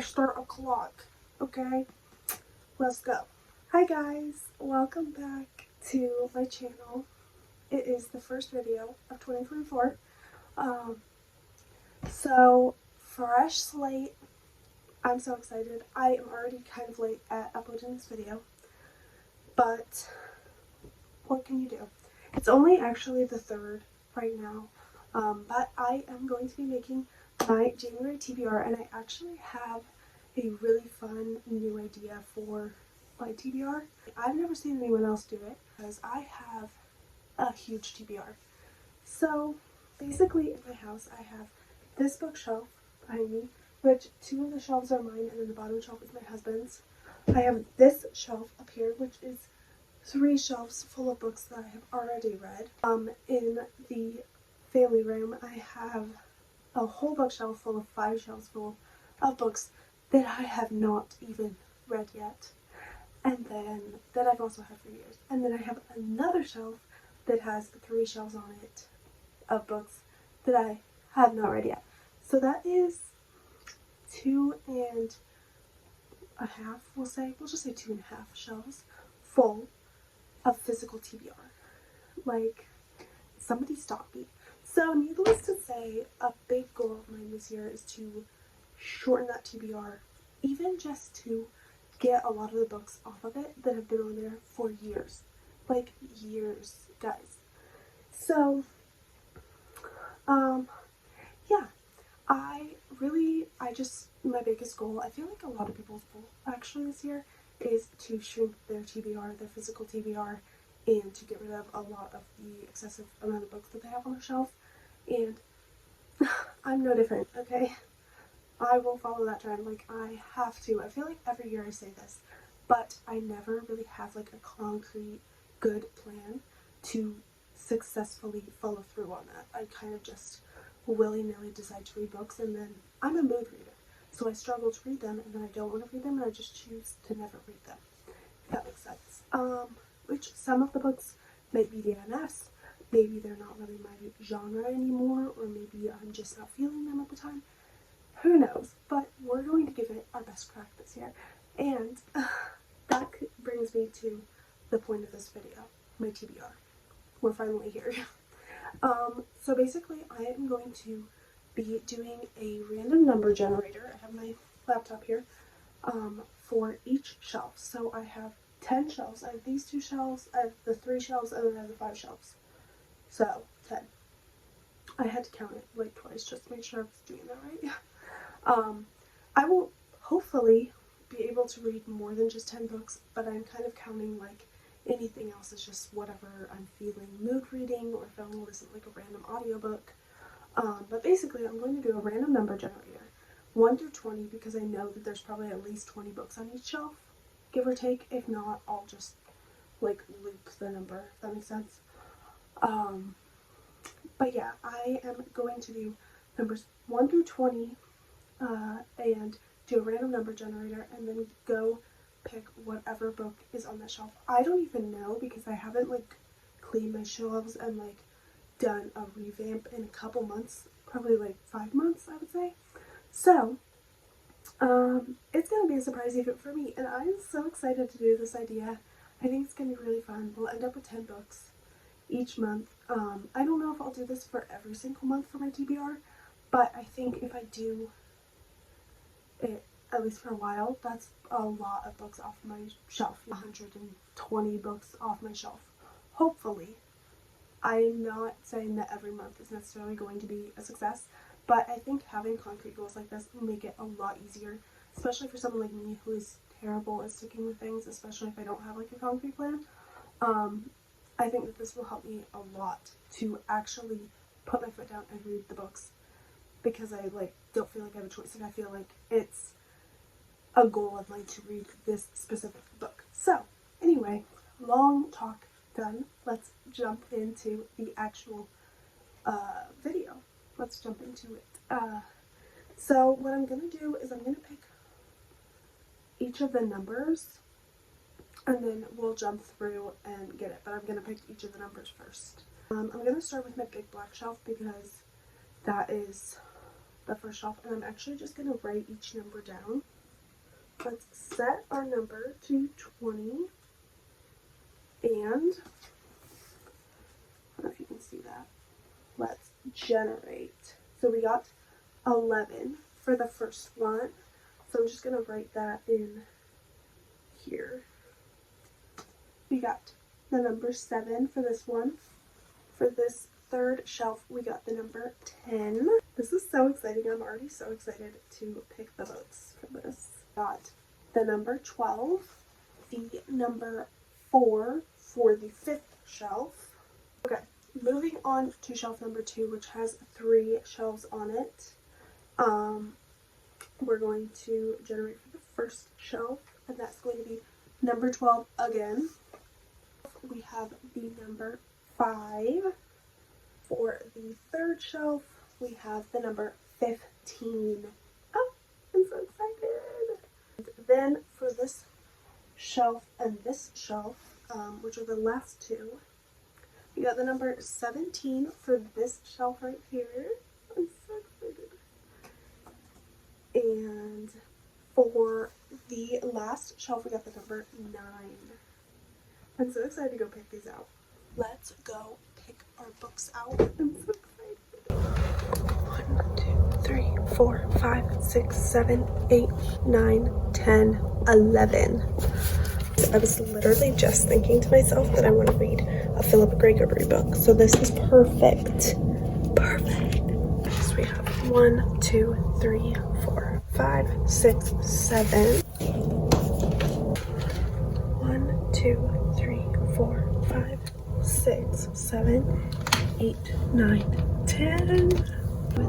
start a clock. Okay, let's go. Hi guys, welcome back to my channel. It is the first video of 2024. So fresh slate. I'm so excited. I am already kind of late at uploading this video, but what can you do? It's only actually the 3rd right now, but I am going to be making my January TBR, and I actually have a really fun new idea for my TBR. I've never seen anyone else do it because I have a huge TBR. So basically in my house I have this bookshelf behind me, which 2 of the shelves are mine and then the bottom shelf is my husband's. I have this shelf up here, which is 3 shelves full of books that I have already read. In the family room I have a whole bookshelf full of 5 shelves full of books that I have not even read yet, and then that I've also had for years. And then I have another shelf that has 3 shelves on it of books that I have not read yet. So that is 2.5, we'll just say 2.5 shelves full of physical TBR. Like, somebody stop me. So needless to say, a big goal of mine this year is to shorten that TBR, even just to get a lot of the books off of it that have been on there for years. Like, years, guys. So, yeah, my biggest goal, I feel like a lot of people's goal actually this year, is to shrink their TBR, their physical TBR, and to get rid of a lot of the excessive amount of books that they have on the shelf. And I'm no different, okay? I will follow that trend. Like, I have to. I feel like every year I say this, but I never really have like a concrete good plan to successfully follow through on that. I kind of just willy-nilly decide to read books, and then I'm a mood reader, so I struggle to read them, and then I don't want to read them, and I just choose to never read them, if that makes sense. Which some of the books may be DNFs, maybe they're not really my genre anymore, or maybe I'm just not feeling them at the time. Who knows? But we're going to give it our best crack this year. And that brings me to the point of this video, my TBR. We're finally here. So basically I am going to be doing a random number generator. I have my laptop here, for each shelf. So I have 10 shelves. I have these 2 shelves, I have the 3 shelves, and then I have the 5 shelves. So 10. I had to count it like twice just to make sure I was doing that right. I will hopefully be able to read more than just 10 books, but I'm kind of counting like anything else is just whatever I'm feeling mood reading, or if I want to listen to like a random audiobook. But basically I'm going to do a random number generator, 1 through 20, because I know that there's probably at least 20 books on each shelf, give or take. If not, I'll just like loop the number, if that makes sense. But yeah, I am going to do numbers 1 through 20, and do a random number generator, and then go pick whatever book is on that shelf. I don't even know, because I haven't like cleaned my shelves and like done a revamp in a couple months, probably like 5 months I would say. So it's gonna be a surprise even for me, and I'm so excited to do this idea. I think it's gonna be really fun. We'll end up with 10 books each month. I don't know if I'll do this for every single month for my TBR, but I think if I do it at least for a while, that's a lot of books off my shelf. 120 books off my shelf, hopefully. I'm not saying that every month is necessarily going to be a success, but I think having concrete goals like this will make it a lot easier, especially for someone like me who is terrible at sticking with things, especially if I don't have like a concrete plan. I think that this will help me a lot to actually put my foot down and read the books, because I like don't feel like I have a choice, and I feel like it's a goal of mine to read this specific book. So anyway, long talk done. Let's jump into the actual video. Let's jump into it. So what I'm gonna do is I'm gonna pick each of the numbers, and then we'll jump through and get it, but I'm gonna pick each of the numbers first. I'm gonna start with my big black shelf, because that is the first shelf, and I'm actually just going to write each number down. Let's set our number to 20, and I don't know if you can see that. Let's generate. So we got 11 for the first one, so I'm just going to write that in here. We got the number 7 for this one. For this third shelf, we got the number 10. This is so exciting. I'm already so excited to pick the books for this. Got the number 12, the number 4 for the fifth shelf. Okay, moving on to shelf number 2, which has 3 shelves on it. We're going to generate for the first shelf, and that's going to be number 12 again. We have the number 5. For the third shelf, we have the number 15. Oh, I'm so excited! And then for this shelf and this shelf, which are the last two, we got the number 17 for this shelf right here. I'm so excited. And for the last shelf, we got the number 9. I'm so excited to go pick these out. Let's go pick our books out. I'm so excited. 1, 2, 3, 4, 5, 6, 7, 8, 9, 10, 11. I was literally just thinking to myself that I want to read a Philippa Gregory book. So this is perfect. Perfect. So we have 1, 2, 3, 4, 5, 6, 7. 1, 2, 3, 4, 5, 6, 7, 8, 9, 10.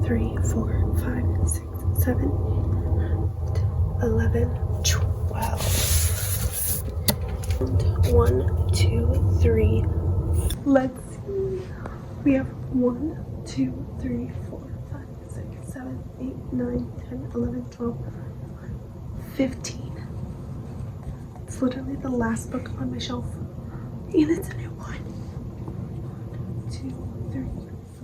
3, 4, 5, 6, 7, 11, 12. 1, 2, 3. Let's see. We have 1, 2, 3, 4, 5, 6, 7, 8, 9, 10, 11, 12, 15. It's literally the last book on my shelf. And it's a new one. 1, 2, 3,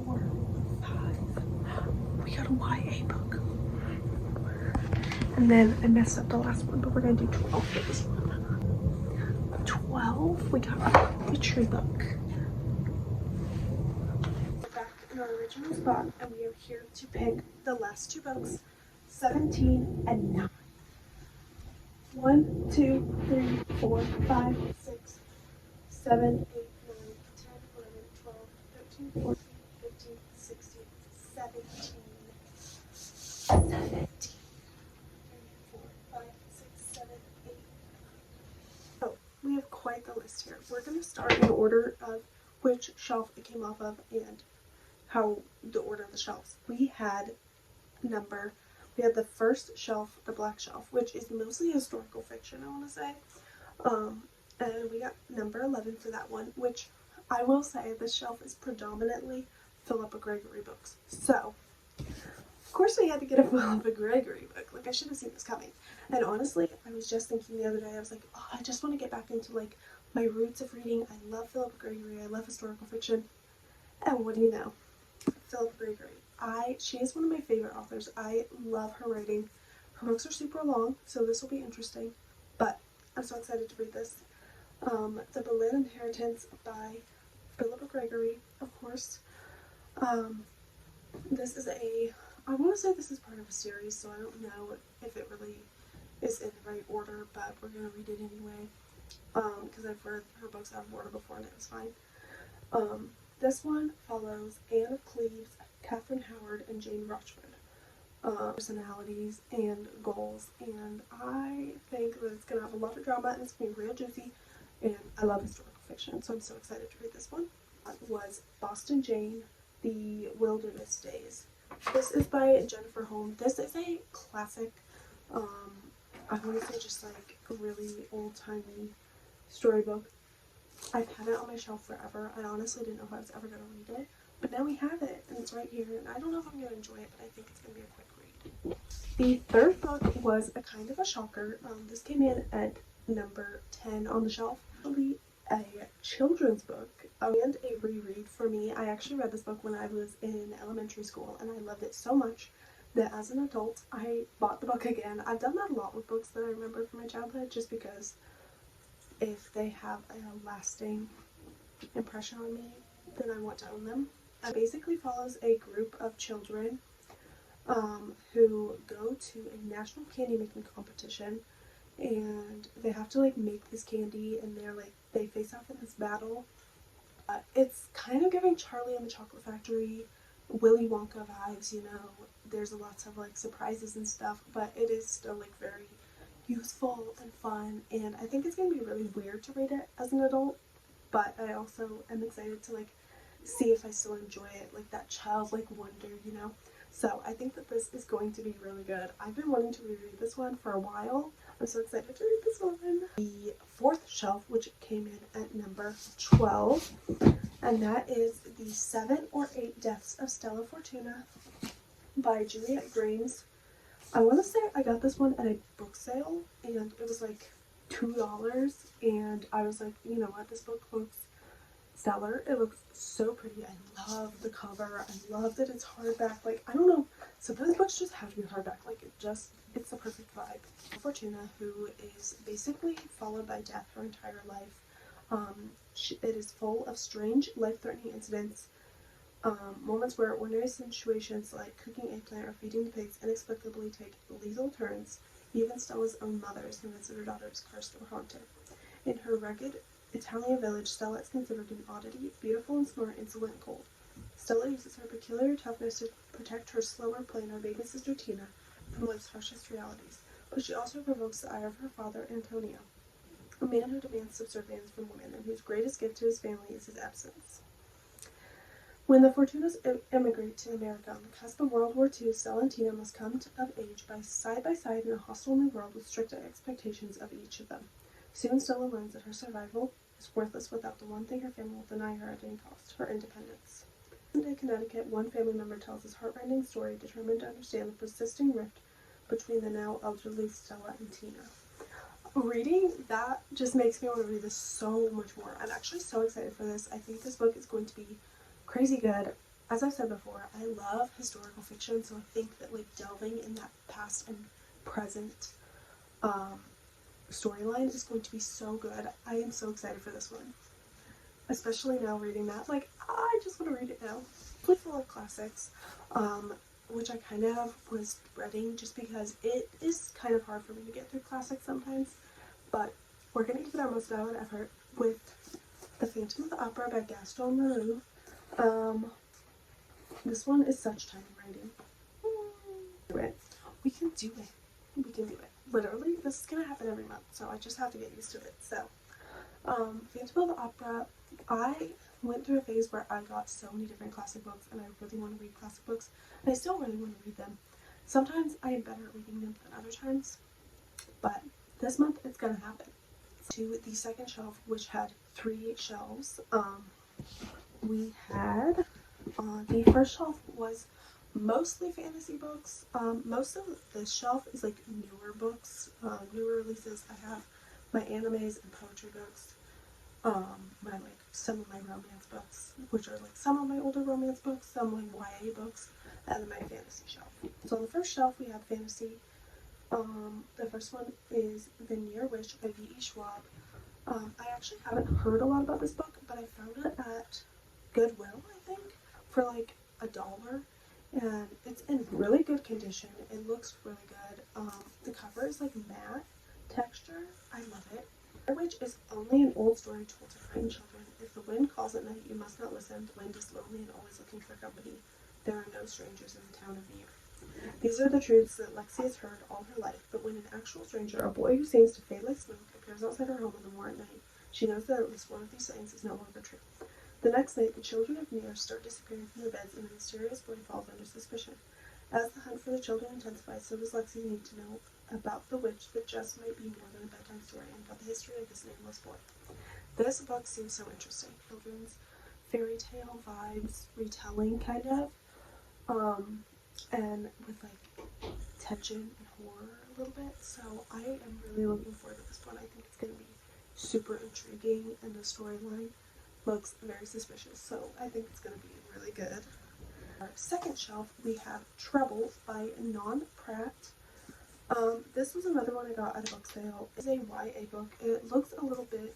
4, 5. We got a YA book. And then I messed up the last one, but we're going to do 12 for this one. 12, we got a poetry book. We're back in our original spot, and we are here to pick the last 2 books, 17 and 9. 1, 2, 3, 4, 5, 6, 7, 8, 9, 10, 11, 12, 13, 14, 15, 16, 17. 17. 3, 4, 5, 6, 7, 8. Oh, we have quite the list here. We're going to start in order of which shelf it came off of and how the order of the shelves. We had the first shelf, the black shelf, which is mostly historical fiction, I want to say. And we got number 11 for that one, which I will say this shelf is predominantly Philippa Gregory books. So, of course we had to get a Philippa Gregory book. Like, I should have seen this coming. And honestly, I was just thinking the other day, I was like, oh, I just want to get back into, like, my roots of reading. I love Philippa Gregory. I love historical fiction. And what do you know? Philippa Gregory. She is one of my favorite authors. I love her writing. Her books are super long, so this will be interesting. But I'm so excited to read this. The Boleyn Inheritance by Philippa Gregory, of course. This is I want to say this is part of a series, so I don't know if it really is in the right order, but we're going to read it anyway. Because I've read her books out of order before and it was fine. This one follows Anne of Cleves, Catherine Howard, and Jane Rochford. Personalities and goals, and I think that it's going to have a lot of drama and it's going to be real juicy, and I love historical fiction, so I'm so excited to read this one. That was Boston Jane, The Wilderness Days. This is by Jennifer Holm. This is a classic, I want to say just like a really old-timey storybook. I've had it on my shelf forever. I honestly didn't know if I was ever going to read it, but now we have it, and it's right here, and I don't know if I'm going to enjoy it, but I think it's going to be a quick read. The third book was a kind of a shocker. This came in at number 10 on the shelf. Actually, a children's book and a reread for me. I actually read this book when I was in elementary school, and I loved it so much that as an adult, I bought the book again. I've done that a lot with books that I remember from my childhood, just because if they have a lasting impression on me, then I want to own them. It basically follows a group of children who go to a national candy making competition, and they have to like make this candy, and they face off in this battle. It's kind of giving Charlie and the Chocolate Factory, Willy Wonka vibes, you know. There's lots of like surprises and stuff, but it is still like very youthful and fun, and I think it's gonna be really weird to read it as an adult, but I also am excited to like see if I still enjoy it, like that childlike wonder, you know. So I think that this is going to be really good. I've been wanting to reread this one for a while. I'm so excited to read this one. The fourth shelf, which came in at number 12, and that is The 7 or 8 Deaths of Stella Fortuna by Juliet Grains. I want to say I got this one at a book sale, and it was like $2, and I was like, you know what, this book looks stellar. It looks so pretty. I love the cover. I love that it's hardback. Like, I don't know, sometimes books just have to be hardback. Like, it's the perfect vibe. Fortuna, who is basically followed by death her entire life. It is full of strange, life-threatening incidents, moments where ordinary situations like cooking eggplant or feeding the pigs inexplicably take lethal turns. Even Stella's own mother is convinced that her daughter is cursed or haunted. In her rugged Italian village, Stella is considered an oddity, beautiful and smart, insolent and cold. Stella uses her peculiar toughness to protect her slower plainer baby sister Tina from life's harshest realities, but she also provokes the ire of her father, Antonio, a man who demands subservience from women and whose greatest gift to his family is his absence. When the Fortunas emigrate to America on the cusp of World War II, Stella and Tina must come of age side by side in a hostile new world with strict expectations of each of them. Soon Stella learns that her survival is worthless without the one thing her family will deny her at any cost, her independence. In Connecticut, one family member tells his heartrending story, determined to understand the persisting rift between the now elderly Stella and Tina. Reading that just makes me want to read this so much more. I'm actually so excited for this. I think this book is going to be crazy good. As I've said before, I love historical fiction, so I think that like delving in that past and present storyline is going to be so good. I am so excited for this one, especially now reading that. Like, I just want to read it now. It's full of classics, which I kind of was dreading just because it is kind of hard for me to get through classics sometimes, but we're going to give it our most valid effort with The Phantom of the Opera by Gaston Leroux. This one is such tiny writing. We can do it. We can do it. Literally, this is gonna happen every month, so I just have to get used to it. So, Phantom of the Opera, I went through a phase where I got so many different classic books, and I really want to read classic books, and I still really want to read them. Sometimes I am better at reading them than other times, but this month it's gonna happen. To the second shelf, which had 3 shelves, we had the first shelf was mostly fantasy books. Most of this shelf is like newer books, newer releases. I have my animes and poetry books, some of my romance books, which are like some of my older romance books, some like YA books, and then my fantasy shelf. So on the first shelf we have fantasy. The first one is The Near Wish by V.E. Schwab. I actually haven't heard a lot about this book, but I found it at Goodwill, I think, for like $1, and it's in really good condition. It looks really good. The cover is like matte texture. I love it. Witch is only an old story told to frighten children. If the wind calls at night, you must not listen. The wind is lonely and always looking for company. There are no strangers in the town of Vere. These are the truths that Lexi has heard all her life, but when an actual stranger, a boy who seems to fade like smoke, appears outside her home in the morning at night, she knows that at least one of these things is no longer true. The next night, the children of Vere start disappearing from their beds, and the mysterious boy falls under suspicion. As the hunt for the children intensifies, so does Lexi's need to know about the witch that just might be more than a bedtime story, and about the history of this nameless boy. This book seems so interesting. Children's fairy tale vibes, retelling kind of, and with like tension and horror a little bit. So I am really looking forward to this one. I think it's going to be super intriguing, and the storyline looks very suspicious. So I think it's going to be really good. Our second shelf, we have Trouble by Non Pratt. This was another one I got at a book sale. It's a YA book. It looks a little bit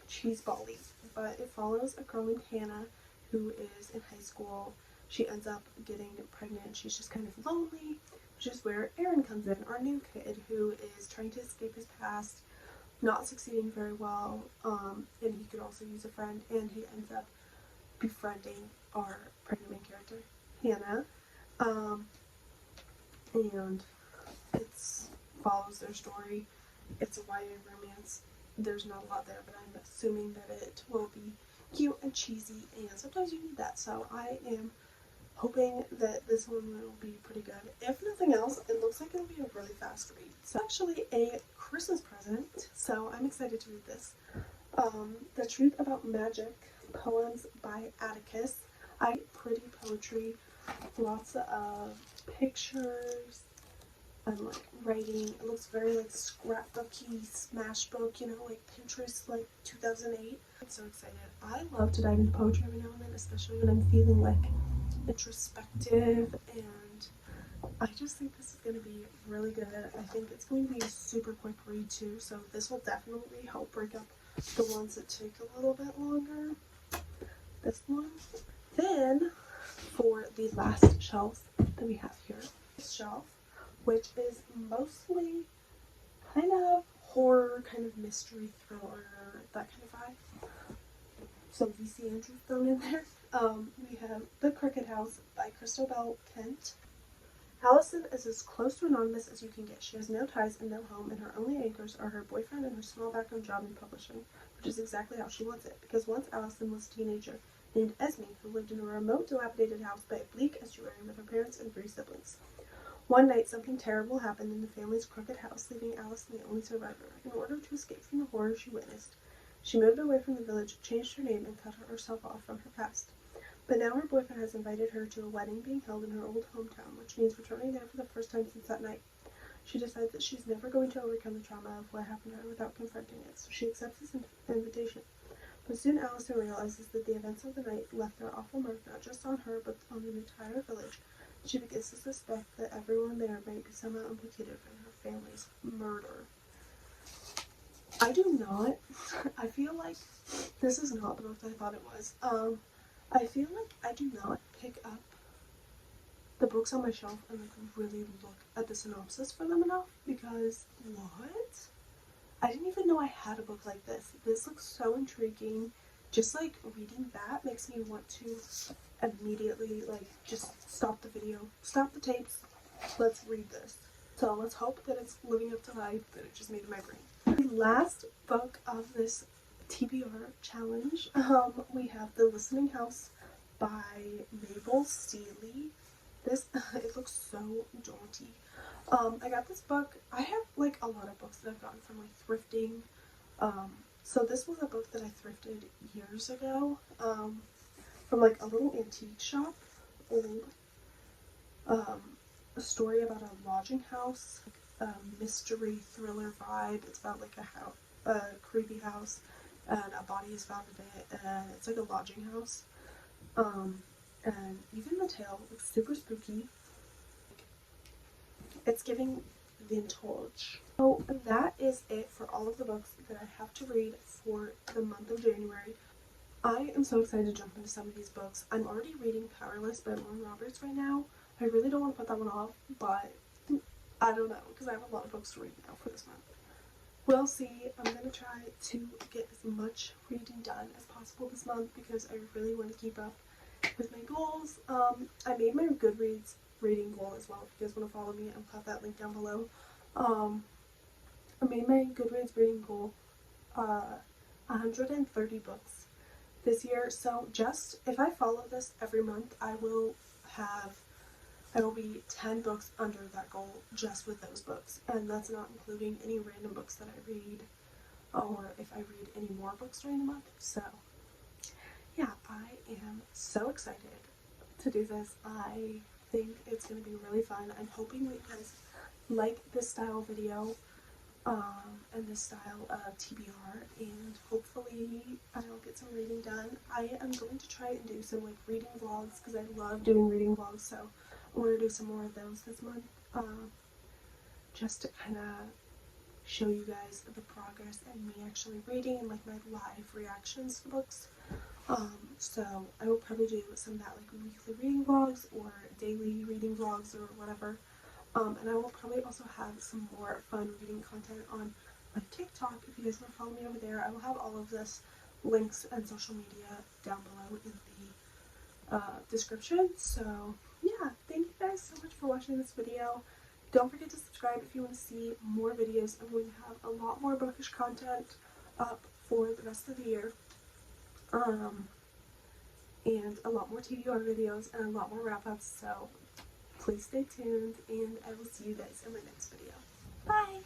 cheeseball-y, but it follows a girl named Hannah who is in high school. She ends up getting pregnant. She's just kind of lonely, which is where Aaron comes in, our new kid who is trying to escape his past, not succeeding very well, and he could also use a friend, and he ends up befriending our pregnant main character, Hannah, and it follows their story. It's a YA romance. There's not a lot there, but I'm assuming that it will be cute and cheesy, and sometimes you need that, so I am hoping that this one will be pretty good. If nothing else, it looks like it'll be a really fast read. It's actually a Christmas present, so I'm excited to read this. The Truth About Magic, Poems by Atticus. I write pretty poetry, lots of pictures, and like writing. It looks very like scrapbooky, smash book, you know, like Pinterest, like 2008. I'm so excited. I love to dive into poetry every now and then, especially when I'm feeling like introspective, and I just think this is going to be really good. I think it's going to be a super quick read too, so this will definitely help break up the ones that take a little bit longer. This one. Then, for the last shelf that we have here, this shelf, which is mostly kind of horror, kind of mystery thriller, that kind of vibe. Some V.C. Andrews thrown in there. We have The Crooked House by Crystal Bell Kent. Allison is as close to anonymous as you can get. She has no ties and no home, and her only anchors are her boyfriend and her small background job in publishing, which is exactly how she wants it, because once Allison was a teenager named Esme, who lived in a remote, dilapidated house by a bleak estuary with her parents and 3 siblings. One night, something terrible happened in the family's crooked house, leaving Allison the only survivor. In order to escape from the horror she witnessed, she moved away from the village, changed her name, and cut herself off from her past. But now her boyfriend has invited her to a wedding being held in her old hometown, which means returning there for the first time since that night. She decides that she's never going to overcome the trauma of what happened to her without confronting it, so she accepts this invitation. But soon Allison realizes that the events of the night left their awful mark not just on her, but on the entire village. She begins to suspect that everyone there may be somehow implicated in her family's murder. I feel like this is not the book that I thought it was. I feel like I do not pick up the books on my shelf and like really look at the synopsis for them enough, because what? I didn't even know I had a book like this. This looks so intriguing. Just like reading that makes me want to immediately like just stop the video, stop the tapes, let's read this. So let's hope that it's living up to the hype that it just made in my brain. The last book of this TBR challenge, we have The Listening House by Mabel Steele. This, it looks so jaunty. I got this book. I have like a lot of books that I've gotten from like thrifting. So this was a book that I thrifted years ago, from like a little antique shop, old. A story about a lodging house, mystery thriller vibe. It's about like a creepy house, and a body is found in it, and it's like a lodging house. And even the tale looks super spooky. It's giving vintage. So that is it for all of the books that I have to read for the month of January. I am so excited to jump into some of these books. I'm already reading Powerless by Lauren Roberts right now. I really don't want to put that one off, but I don't know, because I have a lot of books to read now for this month. We'll see. I'm going to try to get as much reading done as possible this month, because I really want to keep up with my goals. I made my Goodreads reading goal as well. If you guys want to follow me, I'll have that link down below. I made my Goodreads reading goal 130 books this year. So just if I follow this every month, I will be 10 books under that goal just with those books, and that's not including any random books that I read, or if I read any more books during the month. So yeah, I am so excited to do this. I think it's going to be really fun. I'm hoping that you guys like this style video. and this style of TBR, and hopefully I'll get some reading done. I am going to try and do some like reading vlogs because I love doing reading vlogs, so I want to do some more of those this month, just to kind of show you guys the progress and me actually reading and like my live reactions to books. So I will probably do some of that like weekly reading vlogs or daily reading vlogs or whatever. And I will probably also have some more fun reading content on my TikTok. If you guys want to follow me over there, I will have all of this links and social media down below in the description. So yeah, thank you guys so much for watching this video. Don't forget to subscribe if you want to see more videos. I'm going to have a lot more bookish content up for the rest of the year. And a lot more TBR videos and a lot more wrap-ups, so please stay tuned, and I will see you guys in my next video. Bye!